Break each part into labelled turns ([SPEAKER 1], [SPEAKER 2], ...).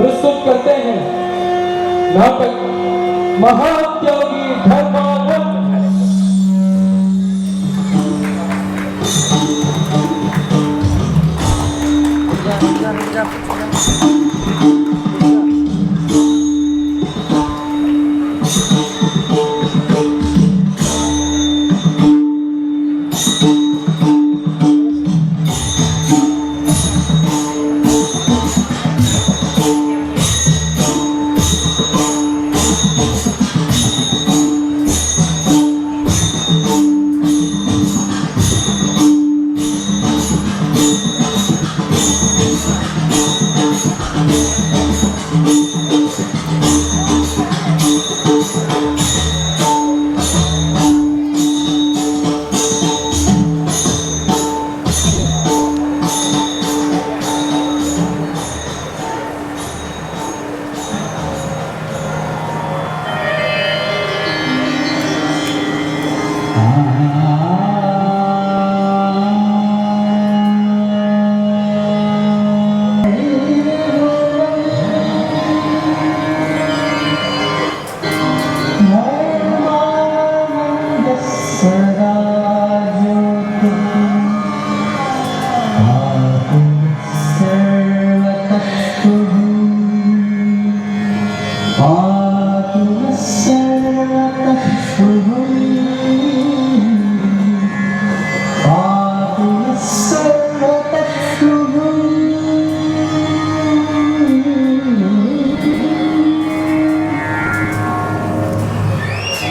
[SPEAKER 1] प्रस्तुत करते हैं नाटक महात्यागी धर्मानंद।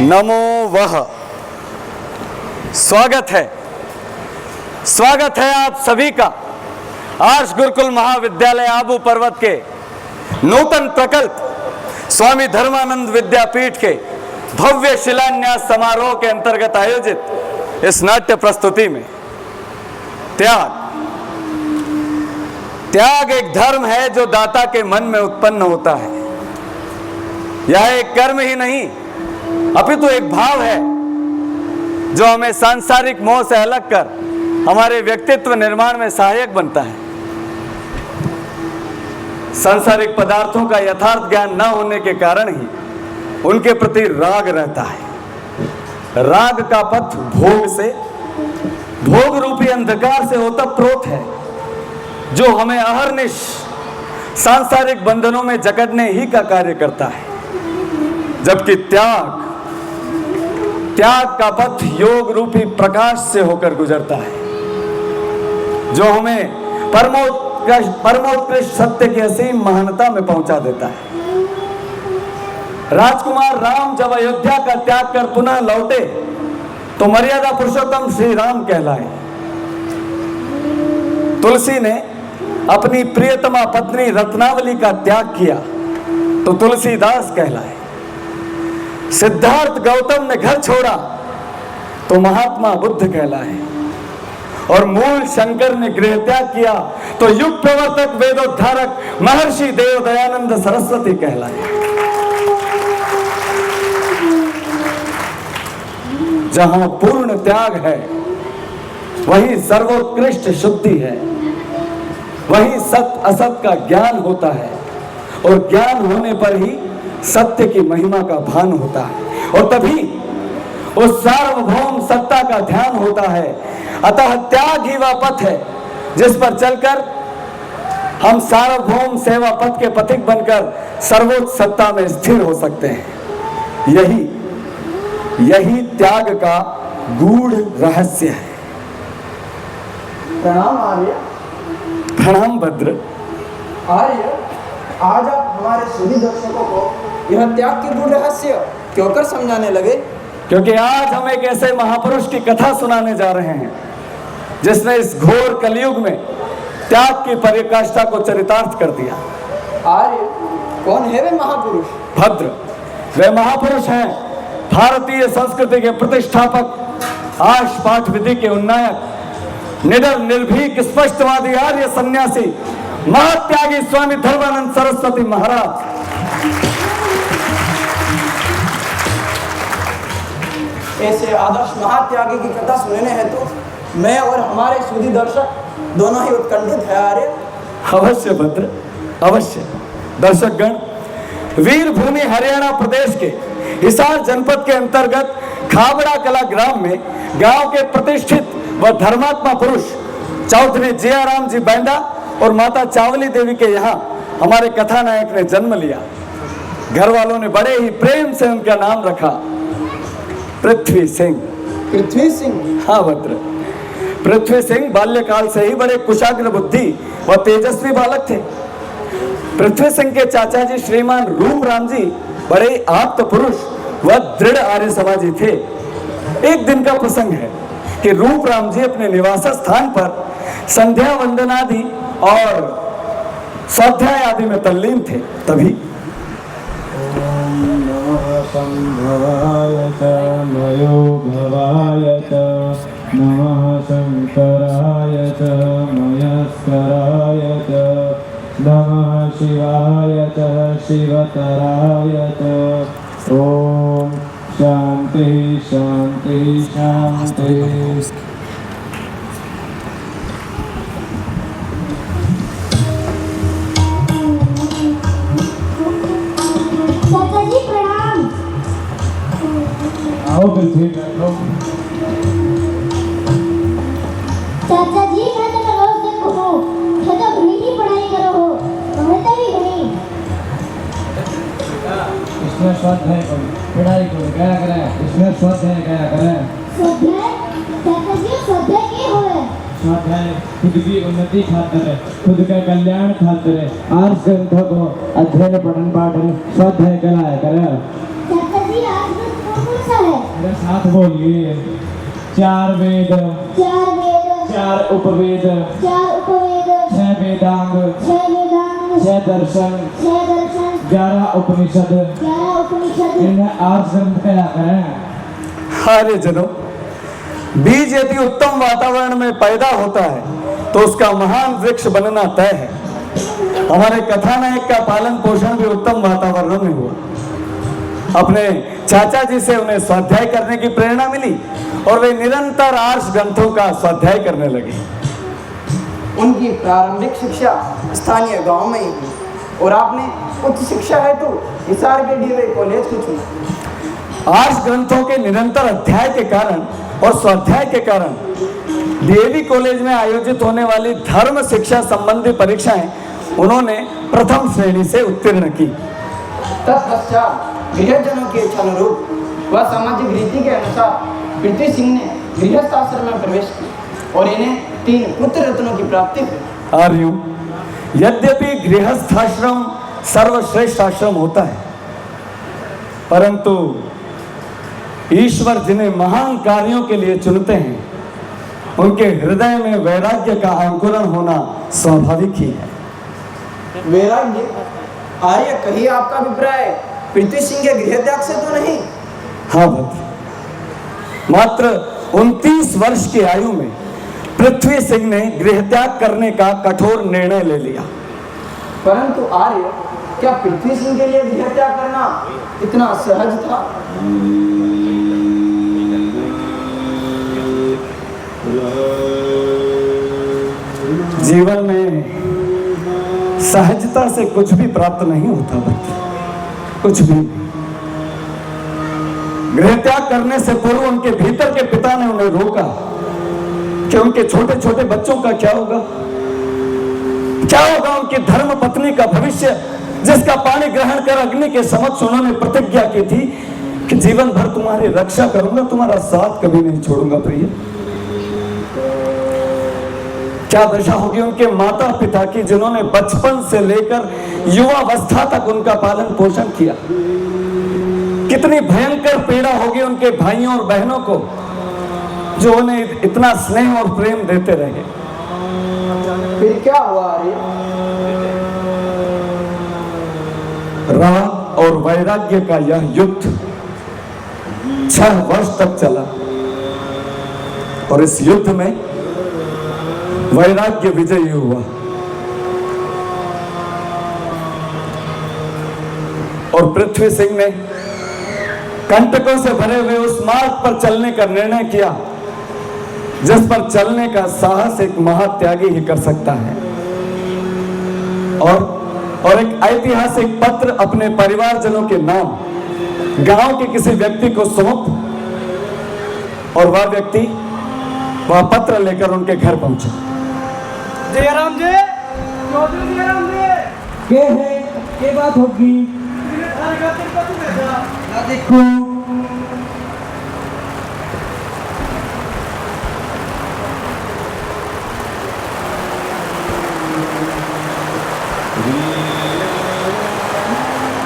[SPEAKER 2] नमो वह। स्वागत है आप सभी का आर्ष गुरुकुल महाविद्यालय आबू पर्वत के नूतन प्रकल्प स्वामी धर्मानंद विद्यापीठ के भव्य शिलान्यास समारोह के अंतर्गत आयोजित इस नाट्य प्रस्तुति में त्याग एक धर्म है जो दाता के मन में उत्पन्न होता है। यह एक कर्म ही नहीं अपितु एक भाव है जो हमें सांसारिक मोह से अलग कर हमारे व्यक्तित्व निर्माण में सहायक बनता है। सांसारिक पदार्थों का यथार्थ ज्ञान न होने के कारण ही उनके प्रति राग रहता है। राग का पथ भोग रूपी अंधकार से ओतप्रोत है जो हमें अहर्निश सांसारिक बंधनों में जकड़ने ही का कार्य करता है। जबकि त्याग का पथ योग रूपी प्रकाश से होकर गुजरता है जो हमें परमोत्कृष्ट सत्य की असीम महानता में पहुंचा देता है। राजकुमार राम जब अयोध्या का त्याग कर पुनः लौटे तो मर्यादा पुरुषोत्तम श्री राम कहलाए। तुलसी ने अपनी प्रियतमा पत्नी रत्नावली का त्याग किया तो तुलसीदास कहलाए। सिद्धार्थ गौतम ने घर छोड़ा तो महात्मा बुद्ध कहलाए और मूल शंकर ने गृह त्याग किया तो युग प्रवर्तक वेदोद्धारक महर्षि देव दयानंद सरस्वती कहलाए। जहां पूर्ण त्याग है वहीं सर्वोत्कृष्ट शुद्धि है, वहीं सत असत का ज्ञान होता है और ज्ञान होने पर ही सत्य की महिमा का भान होता है और तभी उस सार्वभौम सत्ता का ध्यान होता है। अतः त्याग ही वह पथ है जिस पर चलकर हम सार्वभौम सेवा पथ के पथिक बनकर सर्वोच्च सत्ता में स्थिर हो सकते हैं। यही त्याग का गूढ़ रहस्य है।
[SPEAKER 3] प्रणाम आर्य।
[SPEAKER 2] प्रणाम भद्र।
[SPEAKER 3] आर्य, आज आप हमारे सभी दर्शकों को यह त्याग के गूढ़ रहस्य क्यों कर समझाने लगे?
[SPEAKER 2] क्योंकि आज हम एक ऐसे महापुरुष की कथा सुनाने जा रहे हैं जिसने इस घोर कलयुग में त्याग की पराकाष्ठा को चरितार्थ कर दिया।
[SPEAKER 3] आर्य, कौन है वे महापुरुष?
[SPEAKER 2] भद्र, वे महापुरुष हैं भारतीय संस्कृति के प्रतिष्ठापक, आश पाठ विधि के उन्नायक, निडर निर्भीक स्पष्टवादी आर्य सन्यासी महात्यागी स्वामी धर्मानंद सरस्वती महाराज।
[SPEAKER 3] ऐसे आदर्श महात्यागी की कथा सुनने हेतु मैं और हमारे सुधी दर्शक दोनों ही उत्कंठित है आर्य।
[SPEAKER 2] अवश्य भद्र, अवश्य। दर्शकगण, वीर भूमि हरियाणा प्रदेश के हिसार जनपद के अंतर्गत खाबड़ा कला ग्राम में गांव के प्रतिष्ठित व धर्मात्मा पुरुष चौधरी जियाराम जी बैंदा और माता चावली देवी के यहाँ हमारे कथानायक ने जन्म लिया। घर वालों ने बड़े ही प्रेम से उनका नाम रखा पृथ्वी सिंह।
[SPEAKER 3] पृथ्वी सिंह?
[SPEAKER 2] हाँ भद्र, पृथ्वी सिंह बाल्यकाल से ही बड़े कुशाग्र बुद्धि व तेजस्वी बालक थे। पृथ्वी सिंह के चाचा जी श्रीमान रूप राम जी बड़े आप्त पुरुष व दृढ़ आर्य समाजी थे। एक दिन का प्रसंग है कि रूप राम जी अपने निवास स्थान पर संध्या वंदनादि और स्वाध्याय आदि में तल्लीन थे। तभी
[SPEAKER 1] संभवाय च मयो भवाय च नमः शंकराय च मयस्कराय च नमः शिवाय च शिवतराय च ओम शांति शांति शांति।
[SPEAKER 4] चाचा जी प्रणाम।
[SPEAKER 1] आओ पृथ्वी बैठो।
[SPEAKER 4] चाचा जी मैं तो रोज देखो हो ये तो घनी की पढ़ाई करो हो तुम्हें तो भी घनी
[SPEAKER 1] इसमें स्वाध्याय करो, पढ़ाई करो, क्या करे इसमें स्वाध्याय क्या करे?
[SPEAKER 4] स्वाध्याय? चाचा जी स्वाध्याय क्या होए?
[SPEAKER 1] स्वाध्याय खुद की उन्नति खातिर है, खुद का कल्याण खातिर है। आज ग्रंथों को अध्ययन पठन पाठन स्वाध्याय कहलाया करे।
[SPEAKER 4] चाचा जी आज कौन सा है?
[SPEAKER 1] मेरे साथ बोलिए। 4 वेद,
[SPEAKER 4] 4 वेद,
[SPEAKER 1] 4 उपवेद,
[SPEAKER 4] 4 उपवेद,
[SPEAKER 1] 6 वेदांग,
[SPEAKER 4] 6 वेदांग,
[SPEAKER 1] 6 दर्शन,
[SPEAKER 4] 6 दर्शन,
[SPEAKER 1] 11 उपनिषद,
[SPEAKER 4] 11 उपनिषद।
[SPEAKER 1] इन्हें आर्ष ग्रंथ कहला करें।
[SPEAKER 2] अरे जनों, बीज यदि उत्तम वातावरण में पैदा होता है तो उसका महान वृक्ष बनना तय है। हमारे कथानायक का पालन पोषण भी उत्तम वातावरण में हुआ। अपने चाचा जी से उन्हें स्वाध्याय करने की प्रेरणा मिली और वे निरंतर आर्ष ग्रंथों का स्वाध्याय करने लगे।
[SPEAKER 3] उनकी प्रारंभिक शिक्षा स्थानीय गांव में ही हुई और आपने उच्च शिक्षा हेतु हिसार के डीवे कॉलेज को चुना।
[SPEAKER 2] आर्ष ग्रंथों के निरंतर अध्याय के कारण और स्वाध्याय के कारण डीएवी कॉलेज में आयोजित होने वाली धर्म शिक्षा संबंधी परीक्षाएं उन्होंने प्रथम श्रेणी से उत्तीर्ण की।
[SPEAKER 3] तत्पश्चात गृहजनों के इच्छानुरूप व सामाजिक रीति के अनुसार पृथ्वी सिंह ने गृहस्थ आश्रम में प्रवेश किया और इन्हें 3 पुत्र रत्नों की प्राप्ति हुई।
[SPEAKER 2] आर्यों, यद्यपि गृहस्थाश्रम सर्वश्रेष्ठ आश्रम होता है, परंतु ईश्वर जिन्हें महान कार्यों के लिए चुनते हैं उनके हृदय में वैराग्य का अंकुरण होना स्वाभाविक ही है।
[SPEAKER 3] वैराग्य? आर्य, कहिए आपका अभिप्राय पृथ्वी सिंह के गृह त्याग से तो नहीं?
[SPEAKER 2] हाँ भद्र, मात्र 29 वर्ष की आयु में पृथ्वी सिंह ने गृह त्याग करने का कठोर निर्णय ले लिया।
[SPEAKER 3] परंतु आर्य, क्या पृथ्वी सिंह के लिए गृह त्याग करना इतना सहज था?
[SPEAKER 2] जीवन में सहजता से कुछ भी प्राप्त नहीं होता भक्त, कुछ भी। गृह त्याग करने से पूर्व उनके भीतर के पिता ने उन्हें रोका कि उनके छोटे छोटे बच्चों का क्या होगा, क्या होगा उनकी धर्म पत्नी का भविष्य, जिसका पानी ग्रहण कर अग्नि के समक्ष उन्होंने प्रतिज्ञा की थी कि जीवन भर तुम्हारी रक्षा करूंगा, तुम्हारा साथ कभी नहीं छोड़ूंगा। प्रिय, क्या दशा होगी उनके माता पिता की, जिन्होंने बचपन से लेकर युवावस्था तक उनका पालन पोषण किया। कितनी भयंकर पीड़ा होगी उनके भाइयों और बहनों को, जो उन्हें इतना स्नेह और प्रेम देते रहे।
[SPEAKER 3] फिर क्या हुआ आर्य?
[SPEAKER 2] राग और वैराग्य का यह युद्ध 6 वर्ष तक चला और इस युद्ध में वैराग्य विजयी हुआ और पृथ्वी सिंह ने कंटकों से भरे हुए उस मार्ग पर चलने का निर्णय किया जिस पर चलने का साहस एक महात्यागी ही कर सकता है। और और एक ऐतिहासिक पत्र अपने परिवारजनों के नाम गांव के किसी व्यक्ति को सौंप और वह व्यक्ति वह पत्र लेकर उनके घर पहुंचा।
[SPEAKER 5] जयराम जी, चौधरी जयराम जी,
[SPEAKER 1] के है के बात होगी देखो।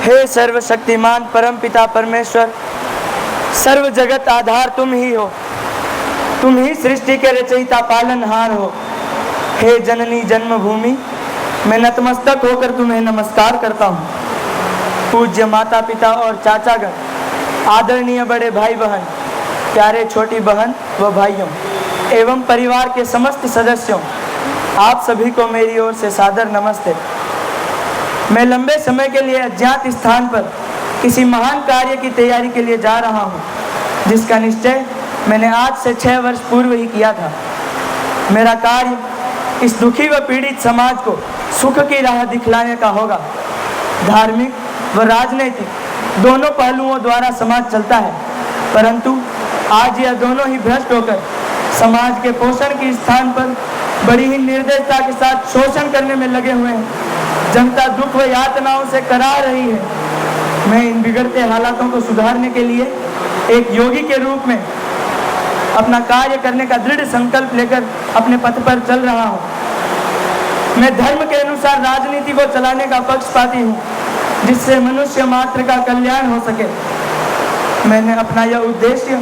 [SPEAKER 5] हे सर्वशक्तिमान परम पिता परमेश्वर, सर्व जगत आधार तुम ही हो, तुम ही सृष्टि के रचयिता पालनहार हो। हे जननी जन्मभूमि, मैं नतमस्तक होकर तुम्हें नमस्कार करता हूँ। पूज्य माता पिता और चाचागण, आदरणीय बड़े भाई बहन, प्यारे छोटी बहन व भाइयों एवं परिवार के समस्त सदस्यों, आप सभी को मेरी ओर से सादर नमस्ते। मैं लंबे समय के लिए अज्ञात स्थान पर किसी महान कार्य की तैयारी के लिए जा रहा हूँ, जिसका निश्चय मैंने आज से 6 वर्ष पूर्व ही किया था। मेरा कार्य इस दुखी व पीड़ित समाज को सुख की राह दिखलाने का होगा। धार्मिक व राजनीतिक दोनों पहलुओं द्वारा समाज चलता है, परंतु आज यह दोनों ही भ्रष्ट होकर समाज के पोषण के स्थान पर बड़ी ही निर्दयता के साथ शोषण करने में लगे हुए हैं। जनता दुख व यातनाओं से करा रही है। मैं इन बिगड़ते हालातों को सुधारने के लिए एक योगी के रूप में अपना कार्य करने का दृढ़ संकल्प लेकर अपने पथ पर चल रहा हूँ। मैं धर्म के अनुसार राजनीति को चलाने का पक्षपाती हूँ, जिससे मनुष्य मात्र का कल्याण हो सके। मैंने अपना यह उद्देश्य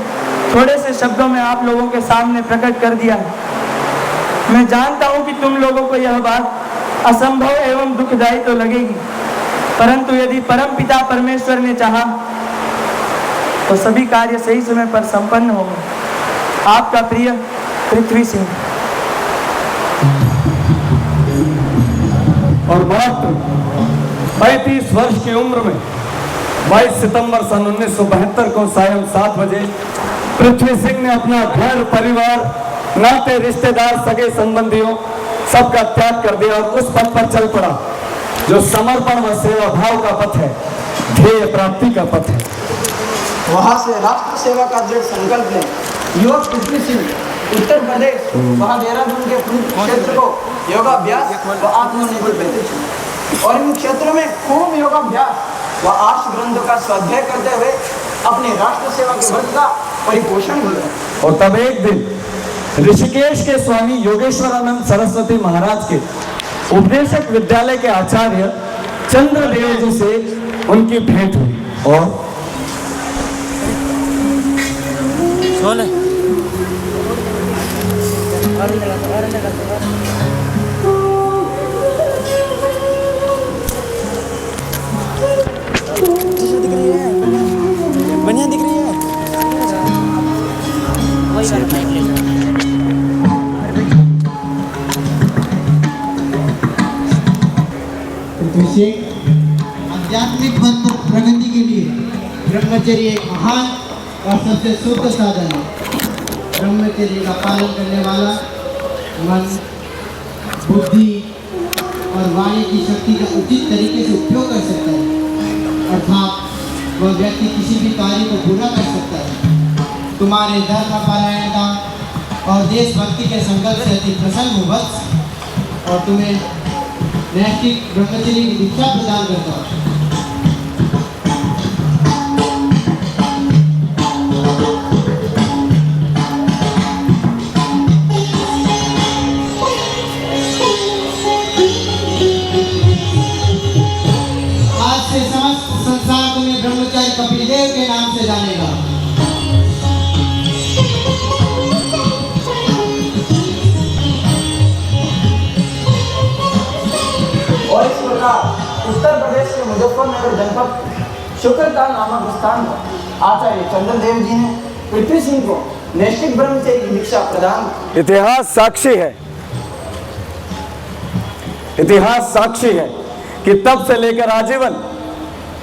[SPEAKER 5] थोड़े से शब्दों में आप लोगों के सामने प्रकट कर दिया है। मैं जानता हूँ कि तुम लोगों को यह बात असंभव एवं दुखदायी तो लगेगी, परंतु यदि परम पिता परमेश्वर ने चाहा तो सभी कार्य सही समय पर संपन्न होंगे। आपका प्रिय पृथ्वी सिंह।
[SPEAKER 2] और मात्र 35 वर्ष की उम्र में 22 सितंबर सन 1972 को सायं 7 बजे पृथ्वी सिंह ने अपना घर, परिवार, नाते, रिश्तेदार, सगे संबंधियों सबका त्याग कर दिया और उस पथ पर चल पड़ा जो समर्पण व सेवा भाव का पथ है, ध्येय प्राप्ति का पथ है।
[SPEAKER 3] वहां से राष्ट्र सेवा का दृढ़ संकल्प लें युवक पृथ्वी सिंह उत्तर प्रदेश वहां देहरादून के क्षेत्र को योगाभ्यास व आत्मनिर्भर देते थे और इन क्षेत्रों में खूब योगाभ्यास व आर्ष ग्रंथों का स्वाध्याय करते हुए अपने राष्ट्र सेवा के व्रत का परिपोषण किया।
[SPEAKER 2] और तब एक दिन ऋषिकेश के स्वामी योगेश्वरानंद सरस्वती महाराज के उपदेशक विद्यालय के आचार्य चंद्रदेव जी से उनकी भेंट हुई और
[SPEAKER 5] बढ़िया दिख रही है।
[SPEAKER 6] आध्यात्मिक प्रगति के लिए ब्रह्मचर्य एक महान और सबसे शुद्ध साधन है। ब्रह्मचर्य का पालन करने वाला मन, बुद्धि और वाणी की शक्ति का उचित तरीके से उपयोग कर सकता है, अर्थात वह व्यक्ति किसी भी कार्य को पूरा कर सकता है। तुम्हारे धर्म परायणता और देशभक्ति के संकल्प से अति प्रसन्न हूँ वत्स, और तुम्हें नैतिक ब्रह्मचर्य की दीक्षा प्रदान करता हूँ। आज से समस्त संसार तुम्हें ब्रह्मचारी कपिल देव के नाम से जानेगा।
[SPEAKER 3] और इस प्रकार उत्तर प्रदेश के मुजफ्फरनगर जनपद शुक्रताल नामक स्थान पर आचार्य चंद्रदेव जी ने पृथ्वी सिंह को नैष्ठिक ब्रह्मचर्य की दीक्षा प्रदान की।
[SPEAKER 2] इतिहास साक्षी है, इतिहास साक्षी है कि तब से लेकर आजीवन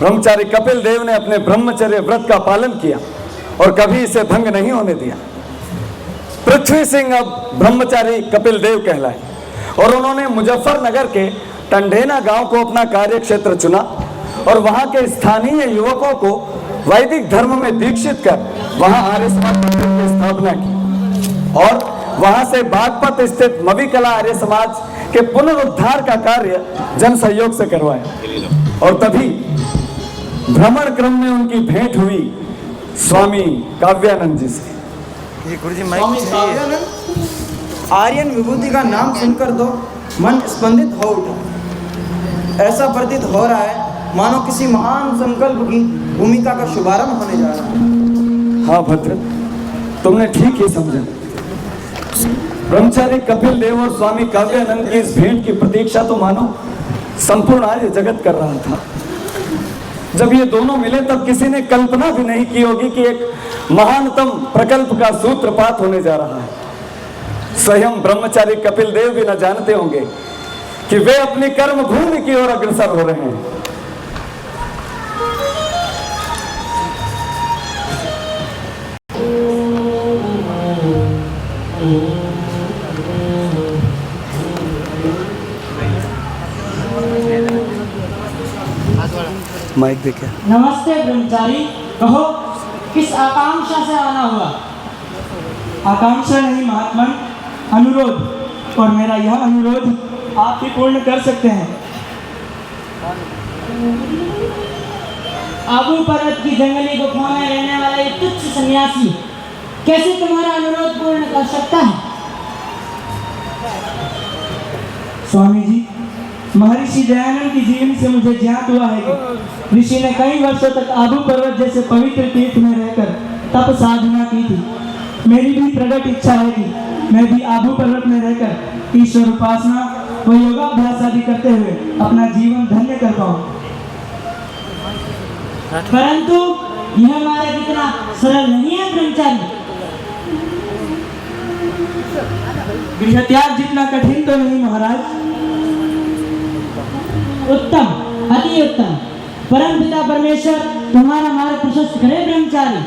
[SPEAKER 2] ब्रह्मचारी कपिल देव ने अपने ब्रह्मचर्य व्रत का पालन किया और कभी इसे भंग नहीं होने दिया। पृथ्वी सिंह अब ब्रह्मचारी कपिल देव कहलाए और उन्होंने मुजफ्फरनगर के टंडेना गांव को अपना कार्य क्षेत्र चुना और वहां के स्थानीय युवकों को वैदिक धर्म में दीक्षित कर वहां आर्य समाज मंदिर की स्थापना की और वहां से बागपत स्थित मविकला आर्य समाज के पुनरुद्धार का कार्य जन सहयोग से करवाया। और तभी भ्रमण क्रम में उनकी भेंट हुई स्वामी काव्यानंद जी से।
[SPEAKER 3] स्वामी काव्यानंद आर्यन विभूति का नाम सुनकर तो मन स्पंदित हो उठा। ऐसा प्रतीत हो रहा है मानो किसी महान संकल्प की भूमिका का शुभारंभ होने जा रहा है।
[SPEAKER 2] हाँ भद्र, तुमने ठीक ही समझा। ब्रह्मचारी कपिल देव और स्वामी काव्यानंद की इस भेंट की प्रतीक्षा तो मानो संपूर्ण आर्य जगत कर रहा था। जब ये दोनों मिले तब किसी ने कल्पना भी नहीं की होगी कि एक महानतम प्रकल्प का सूत्रपात होने जा रहा है। स्वयं ब्रह्मचारी कपिल देव भी न जानते होंगे कि वे अपनी कर्म भूमि की ओर अग्रसर हो रहे हैं। माइक देखिए।
[SPEAKER 7] नमस्ते ब्रह्मचारी, कहो किस आकांक्षा से आना हुआ? आकांक्षा नहीं महात्मन, अनुरोध। और मेरा यह अनुरोध आप ही पूर्ण कर सकते हैं। आबू पर्वत की जंगली गुफा में रहने वाला एक तुच्छ सन्यासी कैसे तुम्हारा अनुरोध पूर्ण कर सकता है? स्वामी जी, महर्षि दयानंद की जीवनी से मुझे ज्ञात हुआ है कि ऋषि ने कई वर्षों तक आबू पर्वत जैसे पवित्र तीर्थ में रहकर तप साधना की थी। मेरी भी प्रकट इच्छा है कि मैं भी आबू पर्वत में रहकर ईश्वर उपासना व योगाभ्यास आदि करते हुए अपना जीवन धन्य कर पाऊं। परंतु यह मार्ग इतना सरल नहीं है ब्रह्मचारी। गृह त्याग जितना कठिन तो नहीं महाराज। उत्तम, अति उत्तम। परमपिता परमेश्वर तुम्हारा मार्ग प्रशस्त करे ब्रह्मचारी।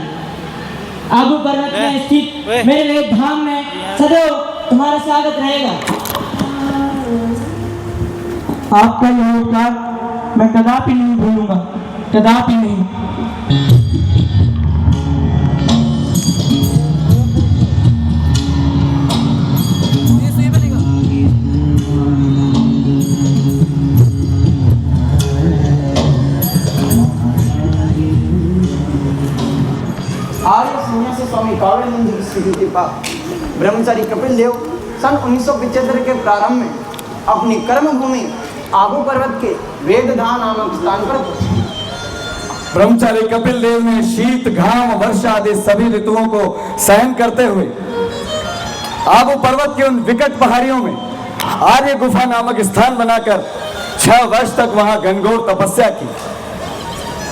[SPEAKER 7] आबू पर्वत में स्थित मेरे लिए धाम में सदैव तुम्हारा स्वागत रहेगा। आपका यह उपकार मैं कदापि नहीं भूलूंगा, कदापि नहीं।
[SPEAKER 3] आर्य सन्यासी स्वामी काव्यानंद की स्वीकृति पाकर ब्रह्मचारी कपिल देव सन 1975 के प्रारंभ में अपनी कर्म भूमि आबू पर्वत के वेदधाम नामक स्थान पर पहुंचे।
[SPEAKER 2] ब्रह्मचारी कपिल देव ने शीत, घाम, वर्षा आदि सभी ऋतुओं को सहन करते हुए आबू पर्वत के उन विकट पहाड़ियों में आर्य गुफा नामक स्थान बनाकर 6 वर्ष तक वहां घनघोर तपस्या की।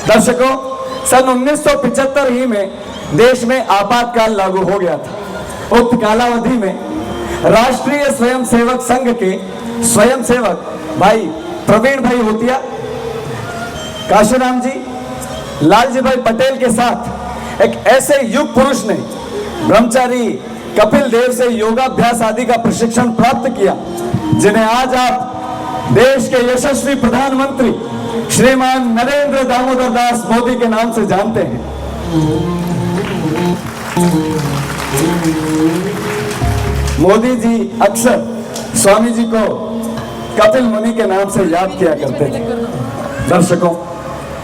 [SPEAKER 2] दर्शकों, सन 1975 ही में देश में आपातकाल लागू हो गया था। उक्त कालावधि में राष्ट्रीय स्वयंसेवक संघ के स्वयंसेवक भाई प्रवीण भाई होतिया, काशीराम जी, लालजी भाई पटेल के साथ एक ऐसे युग पुरुष ने ब्रह्मचारी कपिल देव से योगाभ्यास आदि का प्रशिक्षण प्राप्त किया जिन्हें आज आप देश के यशस्वी प्रधानमंत्री श्रीमान नरेंद्र दामोदर दास मोदी के नाम से जानते हैं। मोदी जी अक्सर स्वामी जी को कपिल मुनि के नाम से याद किया करते थे। दर्शकों,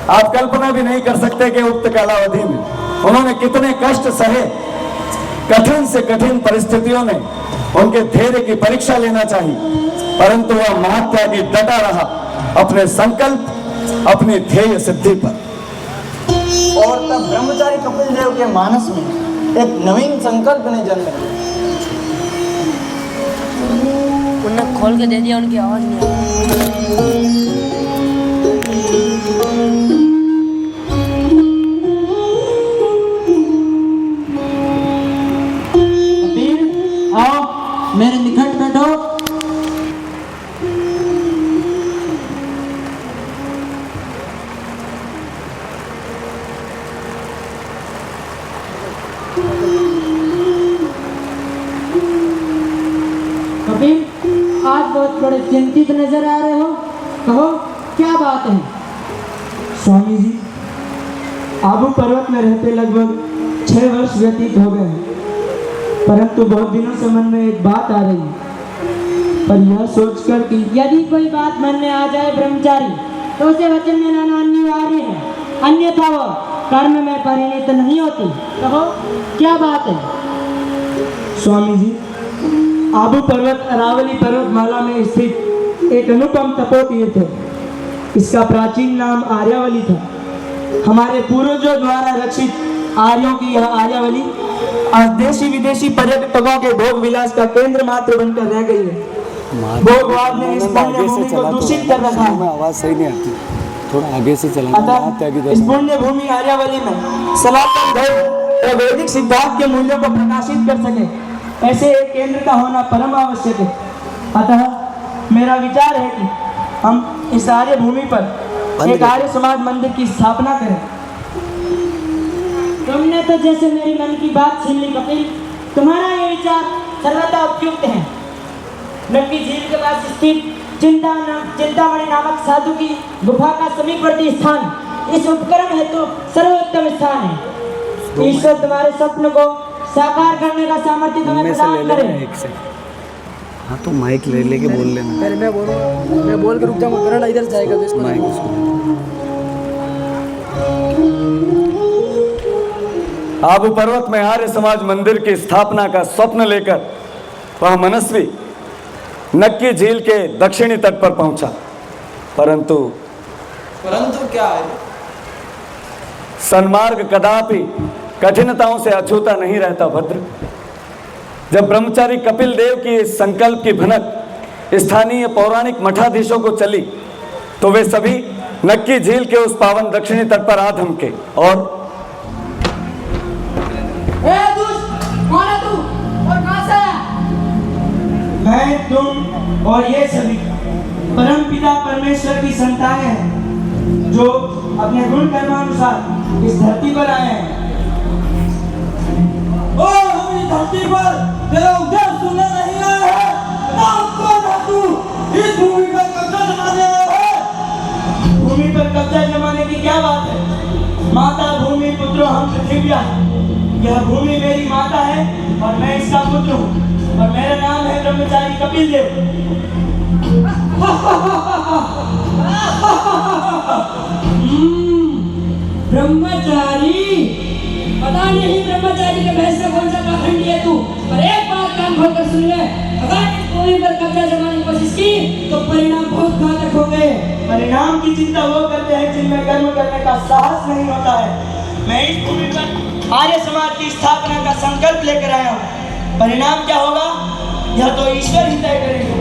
[SPEAKER 2] आप कल्पना भी नहीं कर सकते कि उक्त कालावधि में उन्होंने कितने कष्ट सहे। कठिन से कठिन परिस्थितियों ने उनके धैर्य की परीक्षा लेना चाहिए, परंतु वह महात्यागी डटा रहा अपने संकल्प, अपनी ध्येय सिद्धि पर।
[SPEAKER 3] और तब ब्रह्मचारी कपिल देव के मानस में एक नवीन संकल्प ने जन्म लिया।
[SPEAKER 8] उन्हें खोल के दे दिया, उनकी आवाज नहीं आई।
[SPEAKER 7] आओ मेरे निकट बैठो। कपिल, आज बहुत बड़े चिंतित नजर आ रहे हो। कहो क्या बात है? स्वामी जी, आबू पर्वत में रहते लगभग 6 वर्ष व्यतीत हो गए हैं, परंतु बहुत दिनों से मन में एक बात आ रही है। पर यह सोचकर कि
[SPEAKER 9] यदि कोई बात मन में आ जाए ब्रह्मचारी, तो उसे वचन में लाना अनिवार्य है, अन्यथा वो कर्म में परिणित नहीं होती। कहो क्या बात है?
[SPEAKER 7] स्वामी जी, आबू पर्वत अरावली पर्वतमाला में स्थित एक अनुपम तपोतीर्थ है। इसका प्राचीन नाम आर्यावली था। हमारे पूर्वजों द्वारा रक्षित आर्यों की यह आर्यावली आज देशी विदेशी पर्यटकों के भोग विलास का केंद्र मात्र बनकर रह गई है। भोगवाद ने इस पुण्य भूमि को दूषित कर रखा है।
[SPEAKER 2] आवाज सही नहीं आती, थोड़ा आगे से चलाना।
[SPEAKER 7] अतः इस पुण्य भूमि आर्यावली में सनातन धर्म और वैदिक सिद्धांत के मूल्यों को प्रकाशित कर सके, ऐसे एक केंद्र का होना परम आवश्यक है। अतः मेरा विचार है कि हम इस आर्य भूमि पर एक आर्य समाज मंदिर की स्थापना करें।
[SPEAKER 9] तुमने तो जैसे मेरी मन की बात छीन ली कपिल। तुम्हारा ये विचार सर्वथा उपयुक्त है। नक्की झील के पास स्थित चिंतामणि नामक साधु की गुफा का समीपवर्ती स्थान इस उपकरण हेतु सर्वोत्तम स्थान है। ईश्वर तुम्हारे स्वप्न को साकार करने का सामर्थ्य तुम्हें प्रदान करे।
[SPEAKER 2] हाँ तो माइक ले लेके बोल लेना।
[SPEAKER 8] पहले मैं बोल के रुक जाऊंगा, करंट इधर से जाएगा तो इसको
[SPEAKER 2] माइक आबू पर्वत में आर्य समाज मंदिर की स्थापना का स्वप्न लेकर वह मनस्वी नक्की झील के दक्षिणी तट पर पहुंचा, परंतु
[SPEAKER 3] क्या है?
[SPEAKER 2] सन्मार्ग कदापि कठिनताओं से अछूता नहीं रहता भद्र। जब ब्रह्मचारी कपिल देव की इस संकल्प की भनक स्थानीय पौराणिक मठाधीशों को चली, तो वे सभी नक्की झील के उस पावन दक्षिणी तट पर आ धमके और
[SPEAKER 9] कौन है तू और कहां से आया?
[SPEAKER 7] मैं, तुम और ये सभी परम पिता परमेश्वर की संतानें हैं, जो अपने गुण कर्मानुसार इस धरती पर आए हैं। हम इस धरती पर तेरा उद्देश्य सुनने नहीं आए हैं। कौन है तू? इस भूमि पर कब्जा जमाने आया है। भूमि पर कब्जा जमाने की क्या बात है? माता भूमि पुत्रो हम पृथ्व्या। यह भूमि मेरी माता है और मैं इसका पुत्र हूँ, और मेरा नाम है ब्रह्मचारी कपिल देव।
[SPEAKER 9] ब्रह्मचारी, पता नहीं ब्रह्मचारी के भेष से कौन सा पाखंडी है तू, पर एक बात कान खोल कर सुन ले, अगर इस भूमि पर कब्जा जमाने की कोशिश की तो परिणाम बहुत घातक होंगे।
[SPEAKER 7] परिणाम की चिंता वो करते हैं जिनमें कर्म करने का साहस नहीं होता है। मैं इस भूमि पर आर्य समाज की स्थापना का संकल्प लेकर आया हूँ। परिणाम क्या होगा यह तो ईश्वर ही तय करेंगे।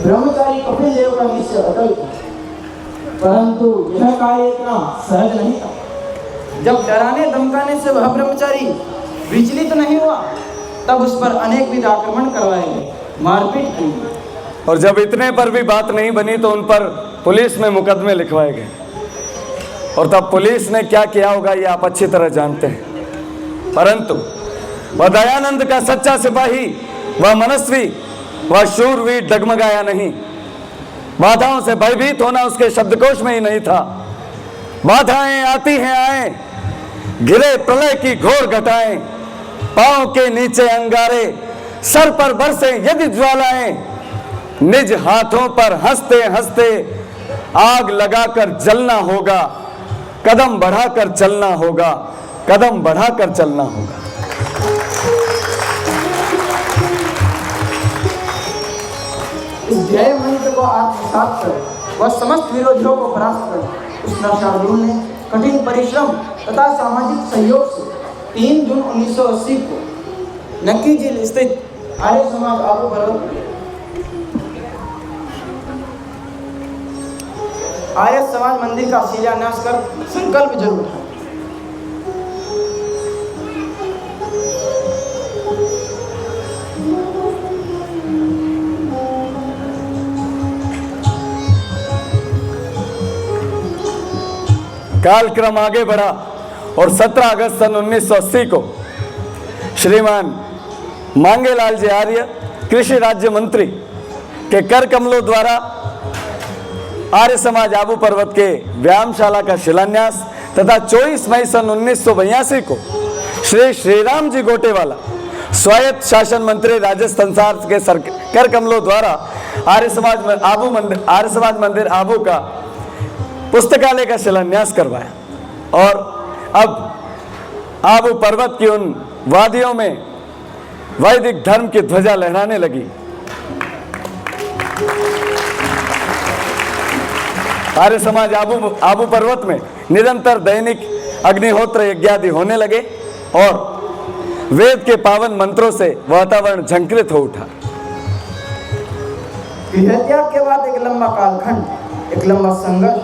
[SPEAKER 3] ब्रह्मचारी कपिल देव का निश्चय अटल था, परंतु यह कार्य इतना सहज नहीं था। जब डराने धमकाने से वह ब्रह्मचारी विचलित नहीं हुआ, तब उस पर अनेक विध आक्रमण करवाए गए, मारपीट की।
[SPEAKER 2] और जब इतने पर भी बात नहीं बनी तो उन पर पुलिस में मुकदमे लिखवाए गए। और तब पुलिस ने क्या किया होगा ये आप अच्छी तरह जानते हैं। परंतु वह दयानंद का सच्चा सिपाही, वह मनस्वी, वह शूरवीर डगमगाया नहीं। बाधाओं से भयभीत होना उसके शब्दकोश में ही नहीं था। बाधाएं आती हैं आए, घिरे प्रलय की घोर घटाएं, पांव के नीचे अंगारे, सर पर बरसे यदि ज्वालाएं, निज हाथों पर हंसते हंसते आग लगाकर जलना होगा, कदम बढ़ाकर चलना होगा, कदम बढ़ाकर चलना होगा।
[SPEAKER 3] इस ध्येय मंत्र को आत्मसात कर वह समस्त विरोधियों को परास्त कर उस नरशार्दूल ने कठिन परिश्रम तथा सामाजिक सहयोग से 3 जून 1980 को नक्की झील स्थित आर्य समाज आबू पर्वत आर्य समाज मंदिर का शिलान्यास कर संकल्प जरूर था।
[SPEAKER 2] कालक्रम आगे बढ़ा और 17 अगस्त सन 1980 को श्रीमान मांगेलाल जी आर्य कृषि राज्य मंत्री के कर कमलों द्वारा आर्य समाज आबू पर्वत के व्यायामशाला का शिलान्यास तथा 24 मई सन 1982 को श्री श्रीराम जी गोटेवाला स्वायत्त शासन मंत्री राजस्थान के कर कमलों द्वारा आर्य समाज मंदिर आबू का पुस्तकालय का शिलान्यास करवाया और अब आबू पर्वत की उन वादियों में वैदिक धर्म की ध्वजा लहराने लगी। आर्य समाज आबू पर्वत में निरंतर दैनिक अग्निहोत्र यज्ञादि होने लगे और वेद के पावन मंत्रों से वातावरण झंकृत हो उठा।
[SPEAKER 3] गृहत्याग के बाद एक लंबा कालखंड, एक लंबा संघर्ष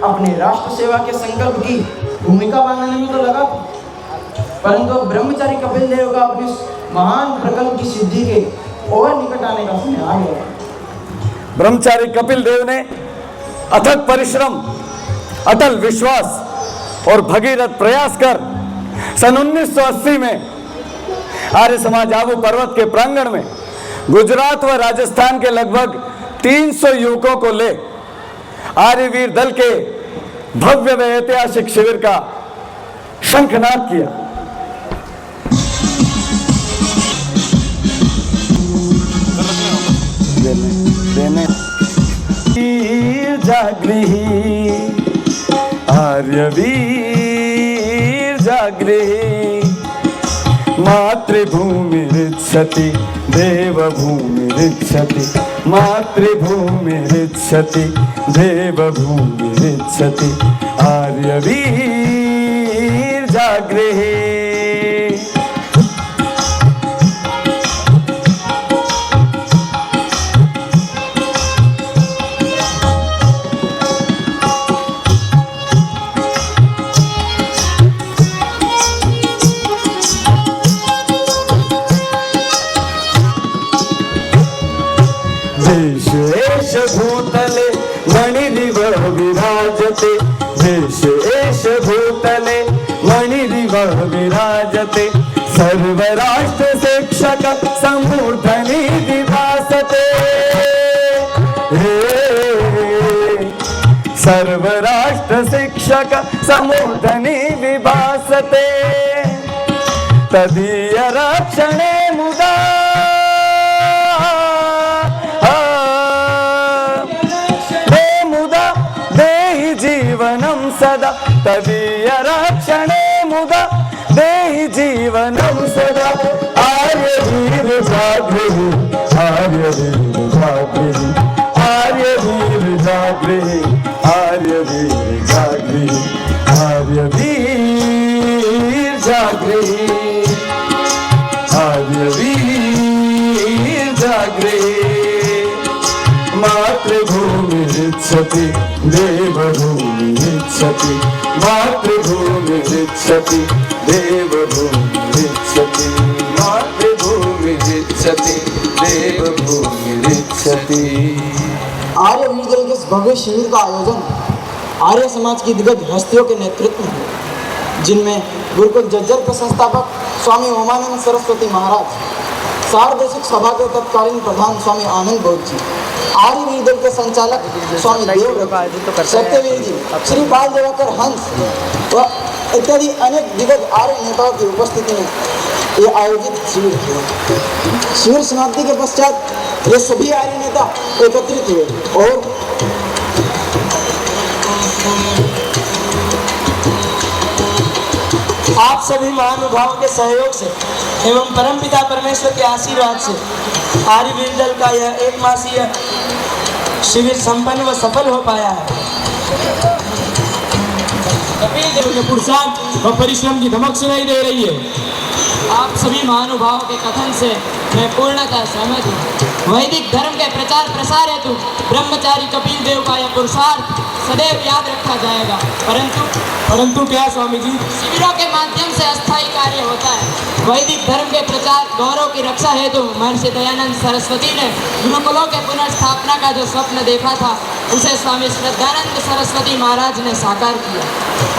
[SPEAKER 3] अपने राष्ट्र सेवा के संकल्प की भूमिका बांधने में तो लगा, परंतु ब्रह्मचारी कपिल देव का अपने महान प्रकल्प की सिद्धि के और निकट आने का समय आ गया।
[SPEAKER 2] ब्रह्मचारी कपिल देव ने अथक परिश्रम, अटल विश्वास और भगीरथ प्रयास कर सन 1980 में आर्य समाज आबू पर्वत के प्रांगण में गुजरात व राजस्थान के लगभग 300 युवकों को ले आर्यवीर दल के भव्य व ऐतिहासिक शिविर का शंखनाद किया। जागृही आर्यवीर जागृही मातृभूमिरिच्छति देवभूमिरिच्छति मातृभूमिरिच्छति देवभूमिरिच्छति आर्यवीर जागृहे। भूतले मणिरिव विराजते देश एष भूतले मणिरिव विराजते सर्वराष्ट्र शिक्षक समूर्धनि विभासते सर्वराष्ट्र शिक्षक समूर्धनि विभासते तदीय रक्षणे मुदा जीवनं सदा तदीय रक्षणे मुदा देहि जीवनं सदा आर्यवीर जागृहि आर्यवीर जागृहि आर्यवीर जागृहि आर्यवीर जागृहि आर्यवीर जागृहि आर्यवीर जागृहि मातृभूमिरिच्छति देवभूमिरिच्छति मातृभूमिरिच्छति देवभूमिरिच्छति मातृभूमिरिच्छति देवभूमिरिच्छति।
[SPEAKER 3] आर्य वीर के इस भव्य शिविर का आयोजन आर्य समाज की दिग्गज हस्तियों के नेतृत्व में हुआ, जिनमें गुरुकुल जज्जर के संस्थापक स्वामी ओमानंद सरस्वती महाराज, सार्वदेशिक सभा के तत्कालीन प्रधान स्वामी आनंद बौद्ध जी, आर्य वीर दल के संचालक स्वामी देवव्रत सत्यवीर जी, श्री बाल देवाकर हंस व इत्यादि अनेक दिग्गज आर्य नेताओं की उपस्थिति में ये आयोजित शिविर हुआ। शिविर समाप्ति के पश्चात ये सभी आर्य नेता एकत्रित हुए और
[SPEAKER 9] आप सभी महानुभावों के सहयोग से एवं परमपिता परमेश्वर के आशीर्वाद से आर्यवीर दल का यह 1 मासीय शिविर संपन्न व सफल हो पाया है।
[SPEAKER 10] कपिल देव के पुरुषार्थ व परिश्रम की धमक सुनाई दे रही है।
[SPEAKER 11] आप सभी महानुभावों के कथन से मैं पूर्णतः सहमत हूँ। वैदिक धर्म के प्रचार प्रसार हेतु ब्रह्मचारी कपिल देव का यह पुरुषार्थ सदैव याद रखा जाएगा।
[SPEAKER 10] परंतु क्या स्वामी जी?
[SPEAKER 11] शिविरों के माध्यम से अस्थायी कार्य होता है। वैदिक धर्म के प्रचार गौरव की रक्षा हेतु महर्षि दयानंद सरस्वती ने गुरुकुलों के पुनर्स्थापना का जो स्वप्न देखा था, उसे स्वामी श्रद्धानंद सरस्वती महाराज ने साकार किया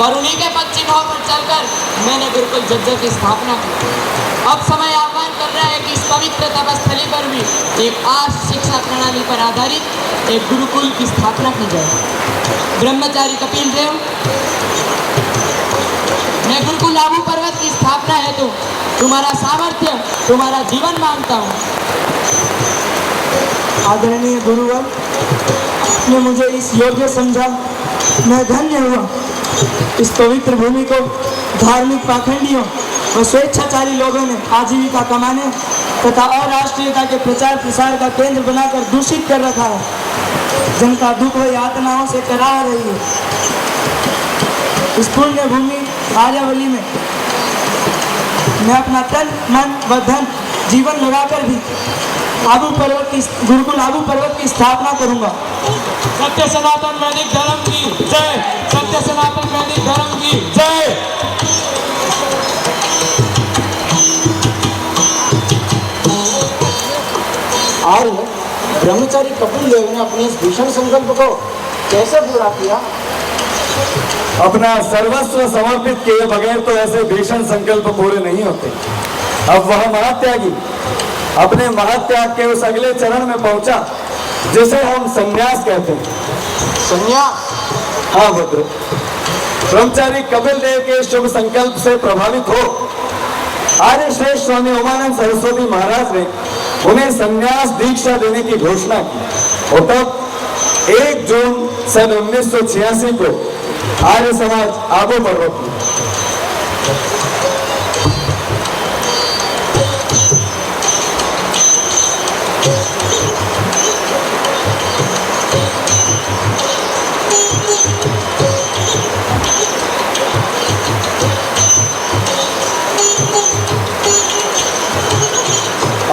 [SPEAKER 11] और उन्हीं के पद चिन्हों पर चलकर मैंने गुरुकुल जज्जर की स्थापना की। अब समय आह्वान कर रहा है कि इस पवित्र तपस्थली पर भी एक आर्ष शिक्षा प्रणाली पर आधारित एक गुरुकुल की स्थापना की जाए। ब्रह्मचारी कपिल देव, मैं गुरुकुल आबू पर्वत की स्थापना हेतु तुम्हारा सामर्थ्य, तुम्हारा जीवन मांगता हूँ।
[SPEAKER 7] आदरणीय गुरुवर ने मुझे इस योग्य समझा, मैं धन्य हुआ। इस पवित्र भूमि को धार्मिक पाखंडियों और स्वेच्छाचारी लोगों ने आजीविका कमाने तथा अराष्ट्रीयता के प्रचार प्रसार का केंद्र बनाकर दूषित कर रखा है। जनता दुख व यातनाओं से करा रही है। इस पुण्य भूमि आर्यावली में मैं अपना तन मन व धन जीवन लगाकर भी गुरुकुल आबू पर्वत की स्थापना करूंगा।
[SPEAKER 10] सत्य सनातन वैदिक धर्म की जय, सत्य सनातन वैदिक धर्म की जय।
[SPEAKER 3] आर्य ब्रह्मचारी कपिल देव ने अपने इस भीषण संकल्प को कैसे पूरा किया?
[SPEAKER 2] अपना सर्वस्व समर्पित किए बगैर तो ऐसे भीषण संकल्प पूरे नहीं होते। अब वह महात्यागी अपने महात्याग के उस अगले चरण में पहुंचा जिसे हम संन्यास कहते हैं।
[SPEAKER 3] संन्यास?
[SPEAKER 2] हाँ भद्र, ब्रह्मचारी कपिल देव के शुभ संकल्प से प्रभावित हो आर्य श्रेष्ठ स्वामी उमानंद सरस्वती महाराज ने उन्हें संन्यास दीक्षा देने की घोषणा की और तब 1 जून सन 1986 को आर्य समाज आबू पर्वत में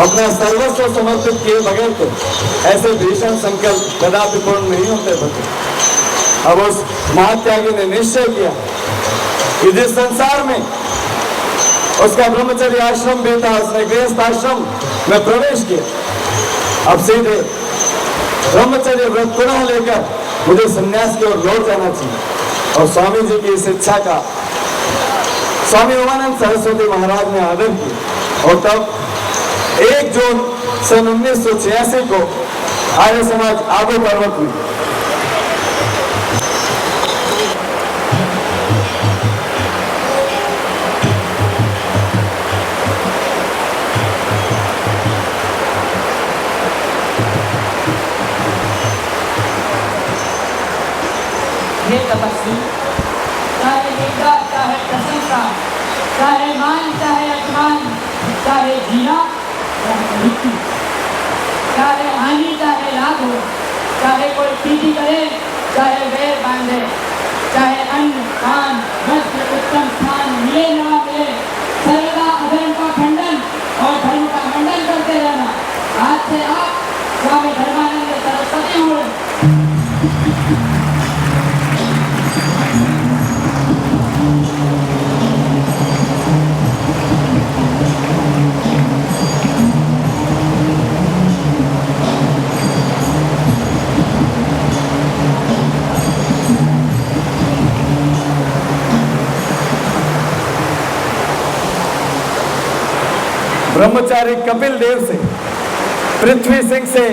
[SPEAKER 2] अपना सर्वस्व समर्पित किए बगैर तो ऐसे भीषण संकल्प कदापि पूर्ण नहीं होते थे। अब उस महात्यागी ने निश्चय किया कि जिस संसार में उसका ब्रह्मचर्य आश्रम भी था, उसने गृहस्थ आश्रम में प्रवेश किया। अब सीधे ब्रह्मचर्य व्रत पुनः लेकर मुझे संन्यास की ओर लौट जाना चाहिए। और स्वामी जी की इस इच्छा का स्वामी उमानंद सरस्वती महाराज ने आदर किया और तब 1 जून सन 1986 को आर्य समाज आबू पर्वत में
[SPEAKER 11] हे तपस्वी, चाहे निंदा, चाहे प्रशंसा, चाहे मान, चाहे अपमान, चाहे जीना, चाहे मृत्यु, चाहे हानि, चाहे लाभ हो, चाहे कोई प्रीति करे, चाहे वैर बांधे, चाहे अन्न पान वस्त्र उत्तम स्थान मिले न मिले, सर्वदा अधर्म का खंडन और धर्म का मंडन करते रहना। आज से आप स्वामी धर्मानंद सरस्वती हो।
[SPEAKER 2] ब्रह्मचारी कपिल देव से पृथ्वी सिंह से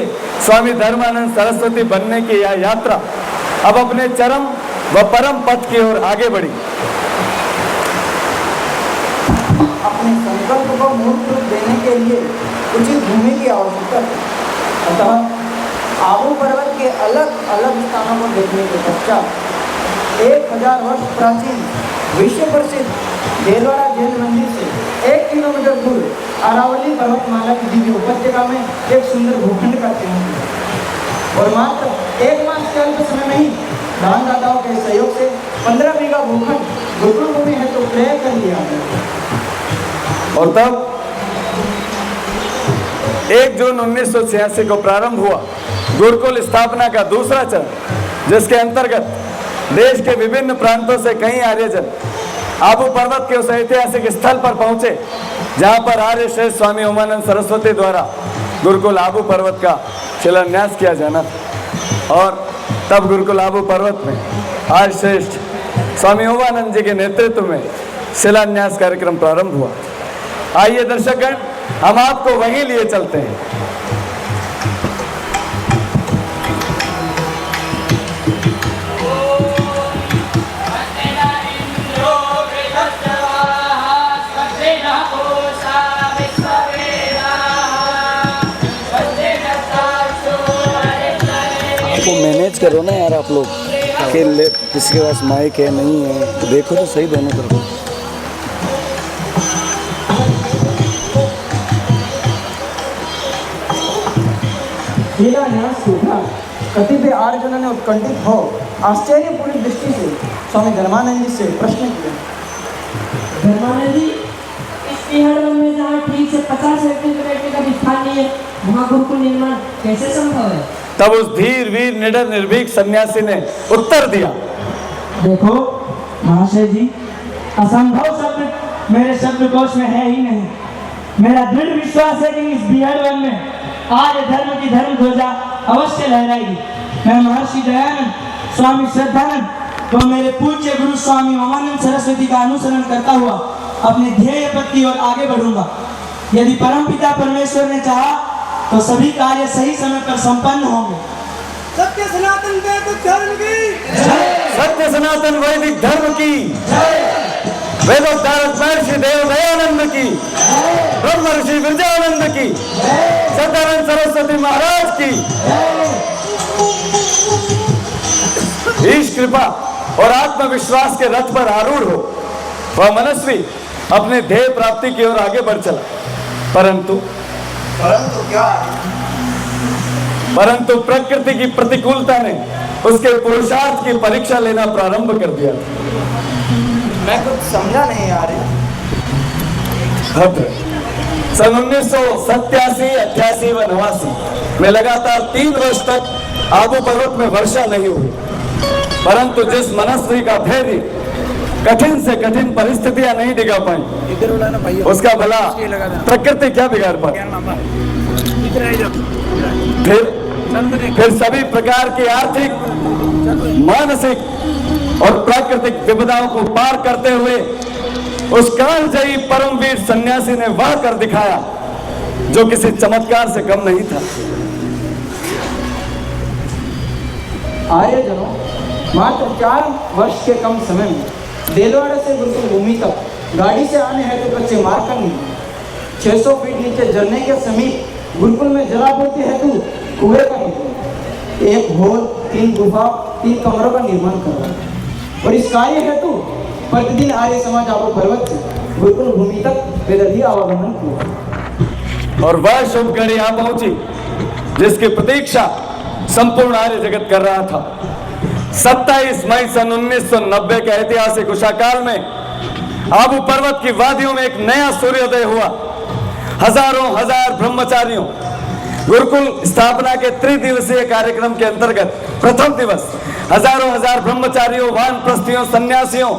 [SPEAKER 2] स्वामी धर्मानंद सरस्वती बनने की यह यात्रा अब अपने चरम व परम पथ की ओर आगे बढ़ी।
[SPEAKER 3] अपने संकल्प को मूर्त रूप देने के लिए उचित भूमि की आवश्यकता है। अतः आबू पर्वत के अलग अलग स्थानों को देखने के पश्चात 1000 वर्ष प्राचीन विश्व प्रसिद्ध देलवाड़ा जैन मंदिर से 1 किलोमीटर दूर अरावली पर्वतमाला की दिव्य उपत्यका में एक सुंदर भूखंड का चयन किया और मात्र 1 मास के अल्प समय में ही दानदाताओं के सहयोग से 15 बीघा भूखंड गुरुकुल भूमि है तो क्रय कर लिया गया।
[SPEAKER 2] और तब 1 जून 1986 को प्रारंभ हुआ गुरुकुल स्थापना का दूसरा चरण, जिसके अंतर्गत देश के विभिन्न प्रांतों से कई आर्यजन आबू पर्वत के उस ऐतिहासिक स्थल पर पहुंचे जहां पर आर्य श्रेष्ठ स्वामी उमानंद सरस्वती द्वारा गुरुकुल आबू पर्वत का शिलान्यास किया जाना था। और तब गुरुकुल आबू पर्वत में आज श्रेष्ठ स्वामी ओमानंद जी के नेतृत्व में शिलान्यास कार्यक्रम प्रारंभ हुआ। आइए दर्शकगण, हम आपको वहीं लिए चलते हैं। मैनेज करो ना यार आप लोग, अकेले किसी के पास माइक है नहीं है, देखो तो सही दोनों तरफ।
[SPEAKER 3] शिलान्यास टूटा, कतिपय आर्यजनों ने उत्कंठित हो आश्चर्यपूर्ण दृष्टि से स्वामी धर्मानंद जी से प्रश्न किया।
[SPEAKER 9] धर्मानंद जी, इस बिहार में जहाँ ठीक से 50 व्यक्ति को बैठने का भी स्थान नहीं है, वहाँ गुरुकुल निर्माण कैसे संभव है?
[SPEAKER 2] तब उस धीर वीर निडर निर्भीक सन्यासी ने उत्तर दिया,
[SPEAKER 7] देखो महाशय जी, असंभव शब्द मेरे शब्दकोश में है ही नहीं। मेरा दृढ़ विश्वास है कि इस बिहार वन में आर्य धर्म की धर्म ध्वजा अवश्य लहराएगी। मैं महर्षि दयानंद, स्वामी श्रद्धानंद व मेरे पूज्य गुरु स्वामी ओमानंद सरस्वती का अनुसरण करता हुआ अपने ध्येय पथ की ओर आगे बढ़ूंगा। यदि परमपिता परमेश्वर ने चाहा तो सभी कार्य सही समय पर संपन्न होंगे।
[SPEAKER 6] सत्य सनातन वैदिक धर्म की
[SPEAKER 2] जय। सत्य सनातन वैदिक धर्म की जय। वेदोद्धारक महर्षि देव दयानंद की, ब्रह्म ऋषि विरजानंद की, सदानंद सरस्वती महाराज की। ईश कृपा और आत्मविश्वास के रथ पर आरूढ़ हो वह मनस्वी अपने ध्येय प्राप्ति की ओर आगे बढ़ चला। परंतु
[SPEAKER 3] क्या?
[SPEAKER 2] परंतु प्रकृति की प्रतिकूलता ने उसके पुरुषार्थ की परीक्षा लेना प्रारंभ कर दिया।
[SPEAKER 3] मैं कुछ समझा नहीं यार।
[SPEAKER 2] भद्र सन 1987, 88 व 89 में लगातार 3 वर्ष तक आबू पर्वत में वर्षा नहीं हुई, परंतु जिस मनस्वी का धैर्य कठिन से कठिन परिस्थितियां नहीं डिगा पाई, उसका भला प्रकृति क्या बिगाड़ पाई। फिर सभी प्रकार की आर्थिक, मानसिक और प्राकृतिक विपदाओं को पार करते हुए उस कालजयी परमवीर सन्यासी ने वह कर दिखाया जो किसी चमत्कार से कम नहीं था।
[SPEAKER 3] आर्यजनों, मात्र 4 वर्ष के कम समय में देलवाड़ा से गुरुकुल भूमि तक गाड़ी से आने हेतु कच्चे मार्ग का निर्माण, 600 फीट नीचे झरने के समीप गुरुकुल में जलापूर्ति हेतु कुएं का निर्माण, 1 हॉल, 3 गुफा, 3 कमरों का निर्माण करना। और इस कार्य हेतु प्रतिदिन आर्य समाज आबू पर्वत से गुरुकुल भूमि तक बेदर्दी आवागमन किया।
[SPEAKER 2] और वह शुभ घड़ी यहाँ पहुंची जिसकी प्रतीक्षा संपूर्ण आर्य जगत कर रहा था। 27 मई सन 1990 के ऐतिहासिक उषाकाल में आबू पर्वत की वादियों में एक नया सूर्योदय हुआ। हजारों हजार ब्रह्मचारियों गुरुकुल स्थापना के त्रिदिवसीय कार्यक्रम के अंतर्गत प्रथम दिवस हजारों हजार ब्रह्मचारियों, वानप्रस्थियों, सन्यासियों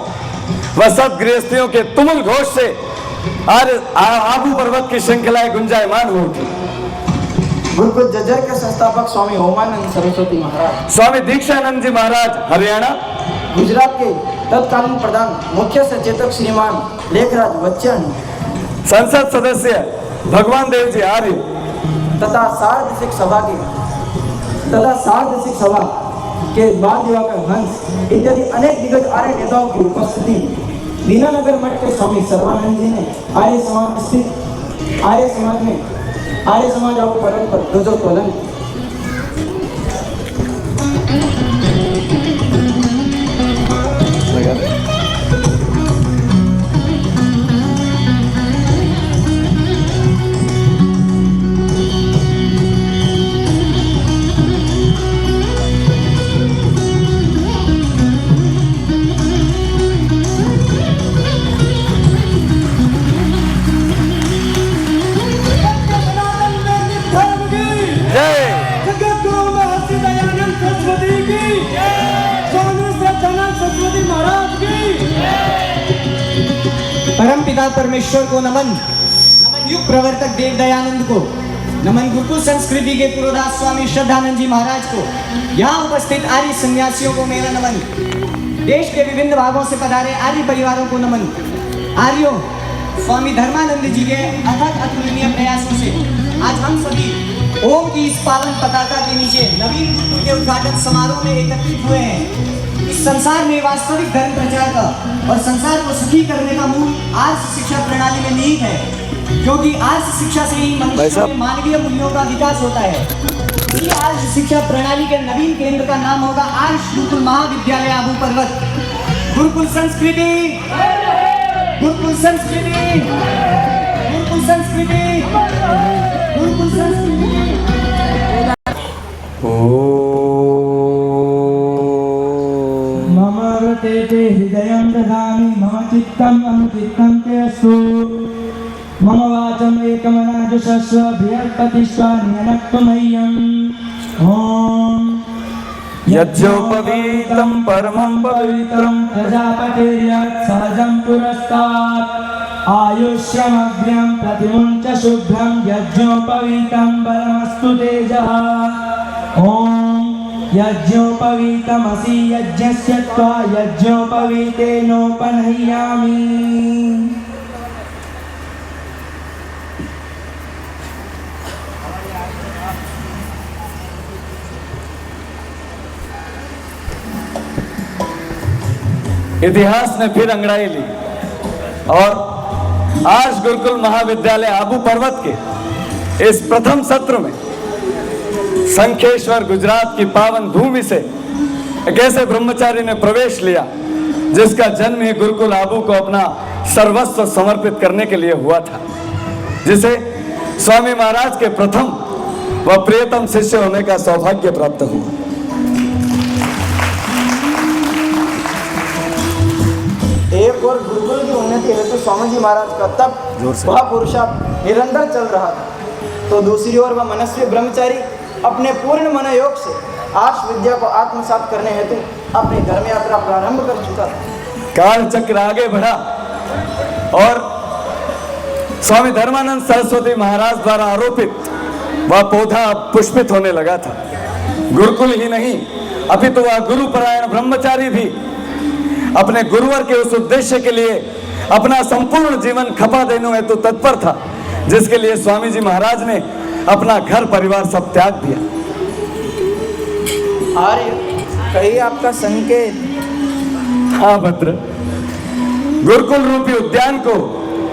[SPEAKER 2] व सदगृहस्थियों के तुमुल घोष से आबू पर्वत की श्रृंखलाएं गुंजायमान हो उठी।
[SPEAKER 3] गुरुकुल जज्जर के संस्थापक स्वामी ओमानंद सरस्वती महाराज,
[SPEAKER 2] स्वामी दीक्षानंद जी महाराज हरियाणा,
[SPEAKER 3] गुजरात के तत्कालीन प्रधान मुख्य सचेतक श्रीमान लेखराज बच्चन,
[SPEAKER 2] संसद सदस्य भगवान देव जी आर्य
[SPEAKER 3] तथा सार्वदेशिक सभा के बाद दिवाकर हंस इत्यादि अनेक दिग्गज आर्य नेताओं की उपस्थिति में दीनानगर मठ के स्वामी सर्वानंद जी ने आर्य समाज आबू पर्वत पर ध्वजोत्तोलन किया।
[SPEAKER 6] परम पिता परमेश्वर को नमन, युग प्रवर्तक देव दयानंद को,
[SPEAKER 9] नमन गुरुकुल संस्कृति के पुरोधास स्वामी श्रद्धानंद जी महाराज को, यहाँ उपस्थित आर्य सन्यासियों को मेरा नमन, देश के विभिन्न भागों से पधारे आर्य परिवारों को नमन। आर्यों, स्वामी धर्मानंद जी के अथक अतुलनीय प्रयासों से आज हम सभी ओम की इस पावन पताका के नीचे नवीन गुरुकुल के उद्घाटन समारोह में एकत्रित हुए हैं। इस संसार में वास्तविक धर्म प्रचार का और संसार को सुखी करने का मूल आर्य शिक्षा प्रणाली में निहित है, क्योंकि आर्य शिक्षा से ही मनुष्य में मानवीय मूल्यों का विकास होता है। इसी आर्य शिक्षा प्रणाली के नवीन केंद्र का नाम होगा आर्य गुरुकुल महाविद्यालय आबू पर्वत। गुरुकुल संस्कृति, गुरुकुल संस्कृति, गुरुकुल संस्कृति, गुरुकुल संस्कृति।
[SPEAKER 7] मम व्रते ते हृदयं ददामि, मम चित्तम् अनुचित्तं ते अस्तु। मम वाचम् एकमनाजुषस्व बृहत्पतिष्व नियनक्तुमह्यम्। ॐ
[SPEAKER 2] यज्ञोपवीतं परमं पवित्रं
[SPEAKER 7] प्रजापतिर्यत् सहजं पुरस्तात् आयुष्यमग्र्यं प्रतिमुञ्च शुभ्रं यज्ञोपवीतं बलमस्तु तेजः। ॐ यज्ञोपवीतमसि यज्ञस्य त्वा यज्ञोपवीतेनोपनह्यामि।
[SPEAKER 2] इतिहास ने फिर अंगड़ाई ली और आज गुरुकुल महाविद्यालय आबू पर्वत के इस प्रथम सत्र में शंखेश्वर गुजरात की पावन भूमि से एक ऐसे ब्रह्मचारी ने प्रवेश लिया जिसका जन्म ही गुरुकुल आबू को अपना सर्वस्व समर्पित करने के लिए हुआ था, जिसे स्वामी महाराज के प्रथम व प्रियतम शिष्य होने का सौभाग्य प्राप्त हुआ।
[SPEAKER 3] एक और गुरुकुल की उन्नति हेतु स्वामी जी महाराज का तप वह पुरुषार्थ निरंतर चल रहा था, तो दूसरी ओर वह मनस्वी ब्रह्मचारी अपने पूर्ण मनोयोग से आर्ष विद्या को आत्मसात करने हेतु अपनी धर्म यात्रा प्रारंभ कर चुका था।
[SPEAKER 2] काल चक्र आगे बढ़ा और स्वामी धर्मानंद सरस्वती महाराज द्वारा आरोपित वह पौधा पुष्पित होने लगा था। गुरुकुल ही नहीं अपितु वह गुरुपरायण ब्रह्मचारी भी अपने गुरुवर के उस उद्देश्य के लिए अपना संपूर्ण जीवन खपा देने हेतु तत्पर था, जिसके लिए स्वामी जी महाराज ने अपना घर परिवार सब त्याग दिया।
[SPEAKER 3] आर्य, कहिए आपका संकेत।
[SPEAKER 2] हाँ भद्र, गुरुकुल रूपी उद्यान को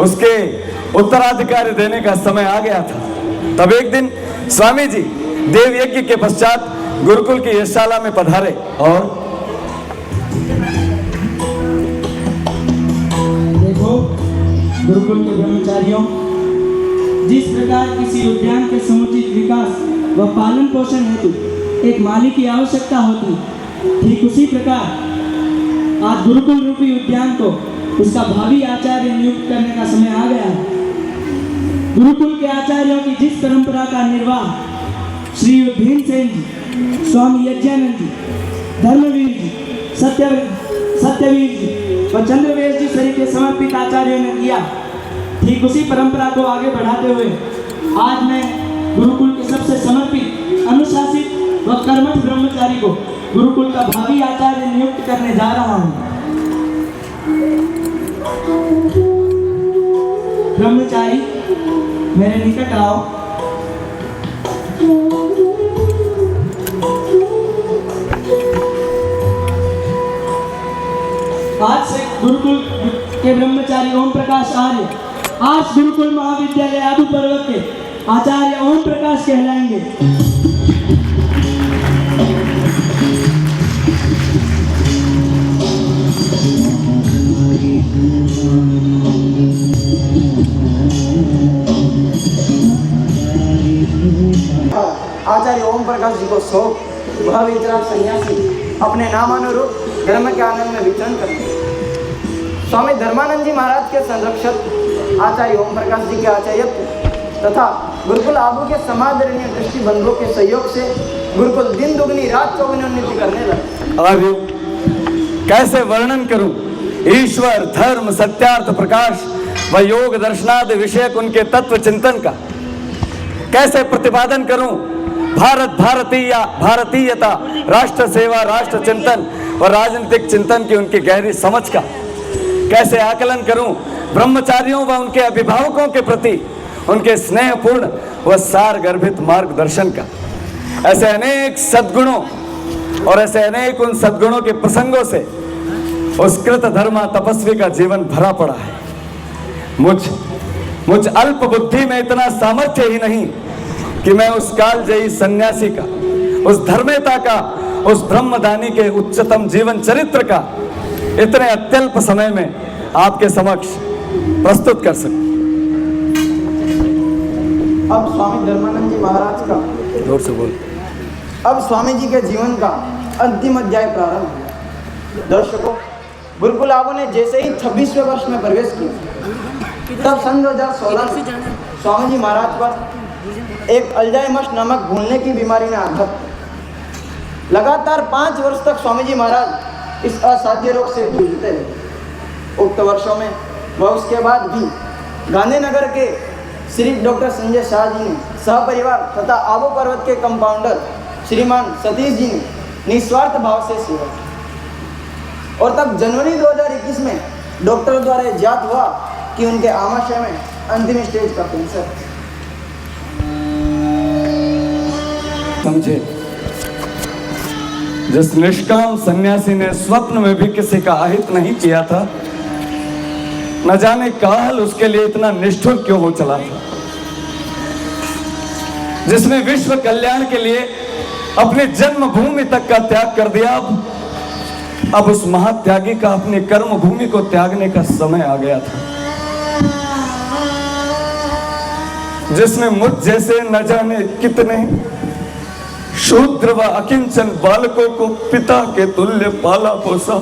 [SPEAKER 2] उसके उत्तराधिकारी देने का समय आ गया था। तब एक दिन स्वामी जी देव यज्ञ के पश्चात गुरुकुल की यशशाला में पधारे और
[SPEAKER 7] गुरुकुल के ब्रह्मचारियों, जिस प्रकार किसी उद्यान के समुचित विकास व पालन पोषण हेतु एक माली की आवश्यकता होती, ठीक उसी प्रकार आज गुरुकुल रूपी उद्यान को उसका भावी आचार्य नियुक्त करने का समय आ गया है। गुरुकुल के आचार्यों की जिस परंपरा का निर्वाह श्री भीमसेन जी, स्वामी यज्ञानंद जी, धर्मवीर जी, सत्यवीर जी और चंद्रवेश जी सहित समर्पित आचार्यों ने किया, ठीक उसी परंपरा को आगे बढ़ाते हुए आज मैं गुरुकुल के सबसे समर्पित, अनुशासित व कर्मठ ब्रह्मचारी को गुरुकुल का भावी आचार्य नियुक्त करने जा रहा हूँ। ब्रह्मचारी मेरे निकट आओ। आज से गुरुकुल के ब्रह्मचारी ओम प्रकाश आर्य आज गुरुकुल महाविद्यालय आबू पर्वत के आचार्य ओम प्रकाश कहलाएंगे।
[SPEAKER 3] आचार्य ओम प्रकाश जी को सौंप वह विचार सन्यासी अपने नामानुरूप धर्म के आनंद में विचरण करते। स्वामी धर्मानंद जी महाराज के संरक्षक आचार्य ओम प्रकाश जी के आचार्यत्व तथा गुरुकुल आबू के समादरणीय दृष्टिबंधुओं के सहयोग से गुरुकुल दिन दुगनी रात चौगुनी उन्नति करने लगा।
[SPEAKER 2] आर्यों, कैसे वर्णन करूं ईश्वर, धर्म, सत्यार्थ, प्रकाश व योग दर्शनादि विषयक उनके तत्व चिंतन का। कैसे प्रतिपादन करूं भारतीयता, राष्ट्र सेवा, राष्ट्र चिंतन और राजनीतिक चिंतन की उनकी गहरी समझ का कैसे आकलन करूं, ब्रह्मचारियों व उनके अभिभावकों के प्रति उनके स्नेहपूर्ण व सार गर्भित मार्गदर्शन का। ऐसे अनेक सद्गुणों और ऐसे अनेक उन सद्गुणों के प्रसंगों से उस कृत धर्मा तपस्वी का जीवन भरा पड़ा है। मुझ अल्प बुद्धि में इतना सामर्थ्य ही नहीं कि मैं उस कालजयी सन्यासी का, उस धर्मेता का, उस ब्रह्मदानी के उच्चतम जीवन चरित्र का इतने अत्यल्प समय में आपके समक्ष प्रस्तुत कर सकूं।
[SPEAKER 3] अब स्वामी धर्मानंद जी महाराज का
[SPEAKER 2] जोर से बोल।
[SPEAKER 3] अब स्वामी जी के जीवन का अंतिम अध्याय प्रारंभ हुआ। दर्शकों, बुलबुल आबू ने जैसे ही 26वें वर्ष में प्रवेश किया तब सन 2016 में स्वामी जी महाराज पर एक अल्जाइमर्स नामक भूलने की बीमारी ने आघात। लगातार 5 वर्ष तक स्वामी जी महाराज इस असाध्य रोग से जूझते रहे। उक्त वर्षों में व उसके बाद भी गांधीनगर के श्री डॉक्टर संजय शाह जी ने सहपरिवार तथा आबू पर्वत के कंपाउंडर श्रीमान सतीश जी ने निस्वार्थ भाव से सेवा की। और तब जनवरी 2021 में डॉक्टरों द्वारा ज्ञात हुआ कि उनके आमाशय में अंतिम स्टेज का कैंसर।
[SPEAKER 2] समझे, जिस निष्काम सन्यासी ने स्वप्न में भी किसी का अहित नहीं किया था, न जाने काल उसके लिए इतना निष्ठुर क्यों हो चला था। जिसने विश्व कल्याण के लिए अपने जन्मभूमि तक का त्याग कर दिया, अब उस महात्यागी का अपनी कर्म भूमि को त्यागने का समय आ गया था। जिसने मुझ जैसे न जाने कितने शूद्र व अकिंचन बालकों को पिता के तुल्य पाला पोसा,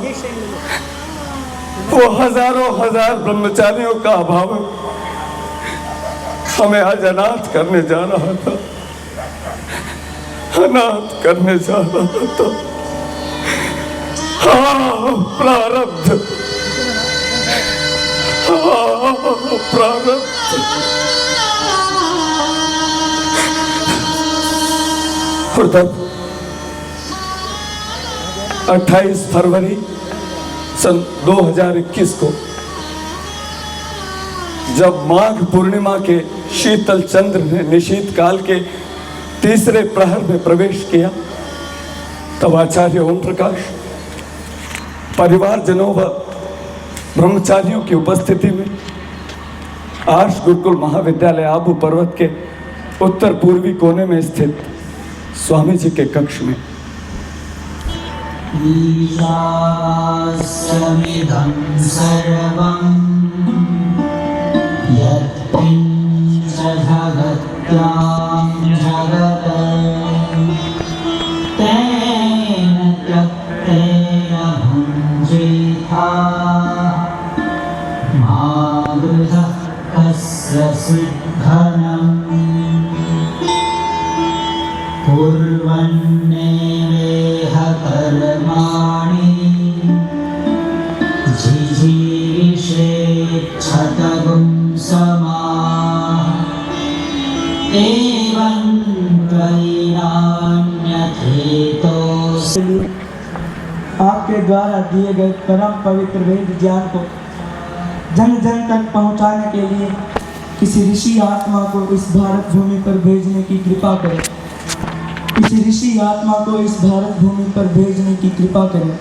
[SPEAKER 2] वो हजारों हजार ब्रह्मचारियों का अभाव हमें आज अनाथ करने जा रहा था, अनाथ करने जा रहा था। हाँ प्रारब्ध, हाँ प्रारब्ध। और तब 28 फरवरी सन 2021 को जब माघ पूर्णिमा के शीतल चंद्र ने निशीत काल के तीसरे प्रहर में प्रवेश किया, तब आचार्य ओम प्रकाश परिवारजनों व ब्रह्मचारियों की उपस्थिति में आर्ष गुरुकुल महाविद्यालय आबू पर्वत के उत्तर पूर्वी कोने में स्थित स्वामी जी के कक्ष में
[SPEAKER 12] ईशावास्यमिदं सर्वं यत्किञ्च जगत्यां जगत् तेन त्यक्तेन भुञ्जीथा मा गृहः कस्य सिद्धनम् कुर्वन्नेवेह कर्माणि जिजीविषेच्छतगुं समाः एवं त्वयिनान्यथेतोऽस्ति।
[SPEAKER 7] आपके द्वारा दिए गए परम पवित्र वेद ज्ञान को जन जन तक पहुंचाने के लिए किसी ऋषि आत्मा को इस भारत भूमि पर भेजने की कृपा करें। किसी ऋषि आत्मा को इस भारत भूमि पर भेजने की कृपा करें।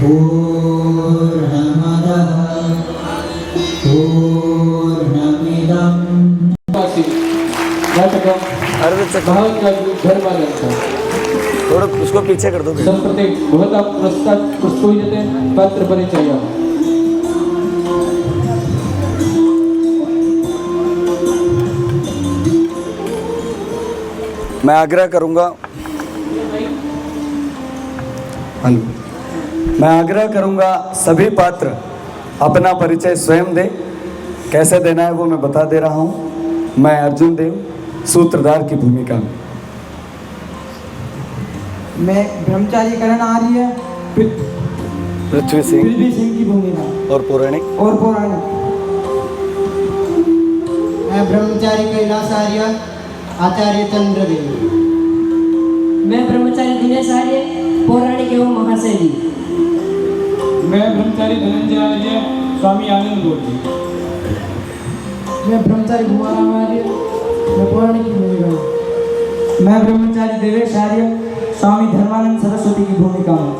[SPEAKER 12] पूर्णमदः पूर्णमिदं
[SPEAKER 2] थोड़ा उसको पीछे कर दो।
[SPEAKER 1] संप्रति भवता प्रस्तुयते पत्र परिचय।
[SPEAKER 2] मैं आग्रह करूंगा सभी पात्र अपना परिचय स्वयं दे। कैसे देना है वो मैं बता दे रहा हूं। मैं अर्जुन देव सूत्रधार की भूमिका में।
[SPEAKER 9] मैं ब्रह्मचारी करण आर्य
[SPEAKER 2] पृथ्वी सिंह
[SPEAKER 9] की भूमिका
[SPEAKER 2] और पौराणिक
[SPEAKER 6] मैं ब्रह्मचारी कैलाश आर्य आचार्य चंद्रदेव।
[SPEAKER 8] मैं ब्रह्मचारी दिनेश आर्य पौराणिक एवं महाशय जी।
[SPEAKER 1] मैं ब्रह्मचारी धनंजय आर्य स्वामी आनंद गौर जी।
[SPEAKER 9] मैं ब्रह्मचारी कुमाराम आर्य मैं पौराणिक की भूमिका में। मैं ब्रह्मचारी देवेश आर्य स्वामी धर्मानंद सरस्वती की भूमिका में।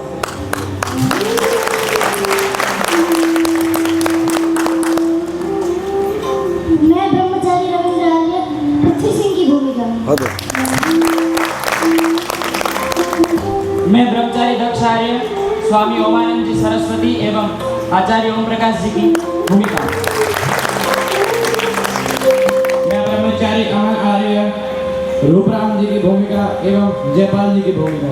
[SPEAKER 4] मैं ब्रह्मचारी रविंद्र आर्य पृथ्वी सिंह की भूमिका में।
[SPEAKER 11] मैं ब्रह्मचारी दक्ष आर्य स्वामी ओमानंद जी सरस्वती एवं आचार्य ओम प्रकाश जी की भूमिका।
[SPEAKER 1] मैं ब्रह्मचारी अमन आर्य रूपराम जी की भूमिका एवं जयपाल जी की भूमिका।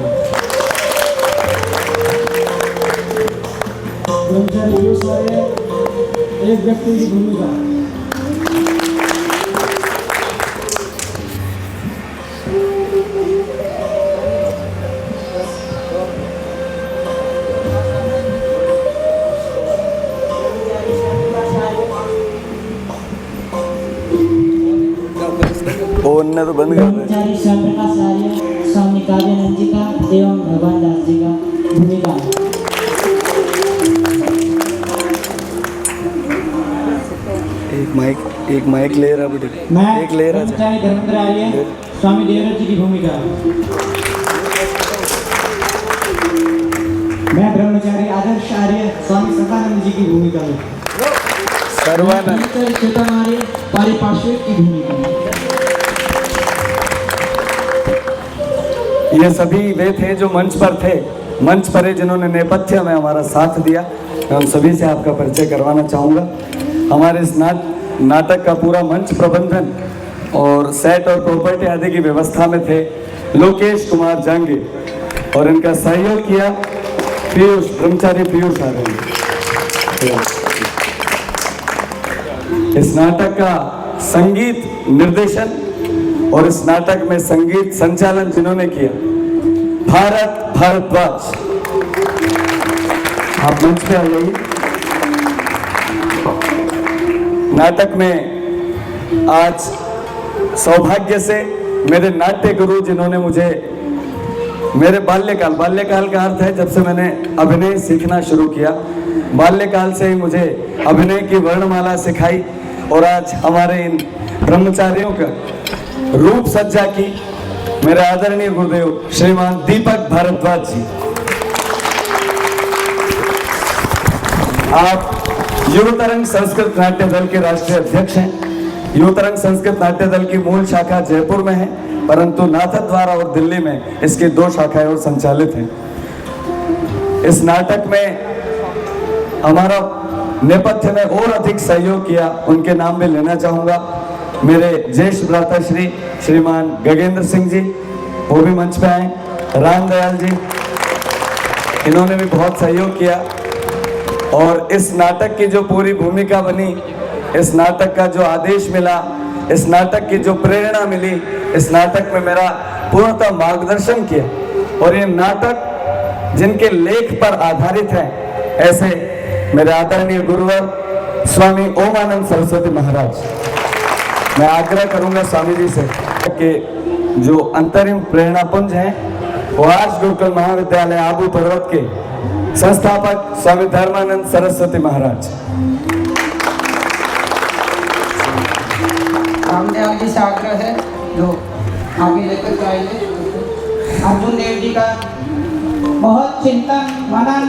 [SPEAKER 9] ब्रह्मचारी पीयूष आर्य एक व्यक्ति की भूमिका।
[SPEAKER 2] बोलना तो बंद कर दे।
[SPEAKER 9] ब्रह्मचारी श्याम प्रकाश आर्य स्वामी काव्यानंद जी का एवं भगवान दास जी का भूमिका।
[SPEAKER 2] एक माइक ले रहा बेटे।
[SPEAKER 9] मैं
[SPEAKER 2] एक ले रहा
[SPEAKER 9] ब्रह्मचारी धर्मेंद्र आर्य स्वामी देवराज जी की भूमिका। मैं ब्रह्मचारी आदर्श आर्य स्वामी सदानंद जी की भूमिका में।
[SPEAKER 2] सर्वानंद
[SPEAKER 9] चेतन आर्य पारिपार्श्विक की भूमिका में।
[SPEAKER 2] ये सभी वे थे जो मंच पर थे, मंच पर है जिन्होंने नेपथ्य में हमारा साथ दिया। मैं उन सभी से आपका परिचय करवाना चाहूँगा। हमारे इस नाटक का पूरा मंच प्रबंधन और सेट और प्रॉपर्टी आदि की व्यवस्था में थे लोकेश कुमार जांगे और इनका सहयोग किया पीयूष ब्रह्मचारी पीयूष आर्य। इस नाटक का संगीत निर्देशन और इस नाटक में संगीत संचालन जिन्होंने किया भारद्वाज। आप मंच पे आ जाइए। नाटक में आज सौभाग्य से मेरे नाट्य गुरु जिन्होंने मुझे मेरे बाल्यकाल का अर्थ है जब से मैंने अभिनय सीखना शुरू किया, बाल्यकाल से ही मुझे अभिनय की वर्णमाला सिखाई और आज हमारे इन ब्रह्मचारियों का रूप सज्जा की मेरे आदरणीय गुरुदेव श्रीमान दीपक भारद्वाज जी। आप युवतरंग संस्कृत नाट्य दल के राष्ट्रीय अध्यक्ष हैं। युवतरंग संस्कृत नाट्य दल की मूल शाखा जयपुर में है, परंतु नाथद्वारा और दिल्ली में इसकी 2 शाखाएं और संचालित हैं। इस नाटक में हमारा नेपथ्य में और अधिक सहयोग किया, उनके नाम भी लेना चाहूँगा। मेरे ज्येष्ठ भ्राताश्री श्रीमान गगेंद्र सिंह जी, वो भी मंच पे आए। राम दयाल जी, इन्होंने भी बहुत सहयोग किया और इस नाटक की जो पूरी भूमिका बनी, इस नाटक का जो आदेश मिला, इस नाटक की जो प्रेरणा मिली, इस नाटक में मेरा पूर्णतः मार्गदर्शन किया। और ये नाटक जिनके लेख पर आधारित है, ऐसे मेरे आदरणीय गुरुवर स्वामी ओमानंद सरस्वती महाराज। मैं आग्रह करूंगा स्वामी जी से कि जो अंतरिम प्रेरणा पुंज हैं वो आज गुरुकुल महाविद्यालय आबू पर्वत के संस्थापक स्वामी धर्मानंद सरस्वती महाराज।
[SPEAKER 3] रामदयाल जी से आग्रह है जो आगे लेकर आएंगे। अर्जुन देव जी का बहुत चिंतन मनन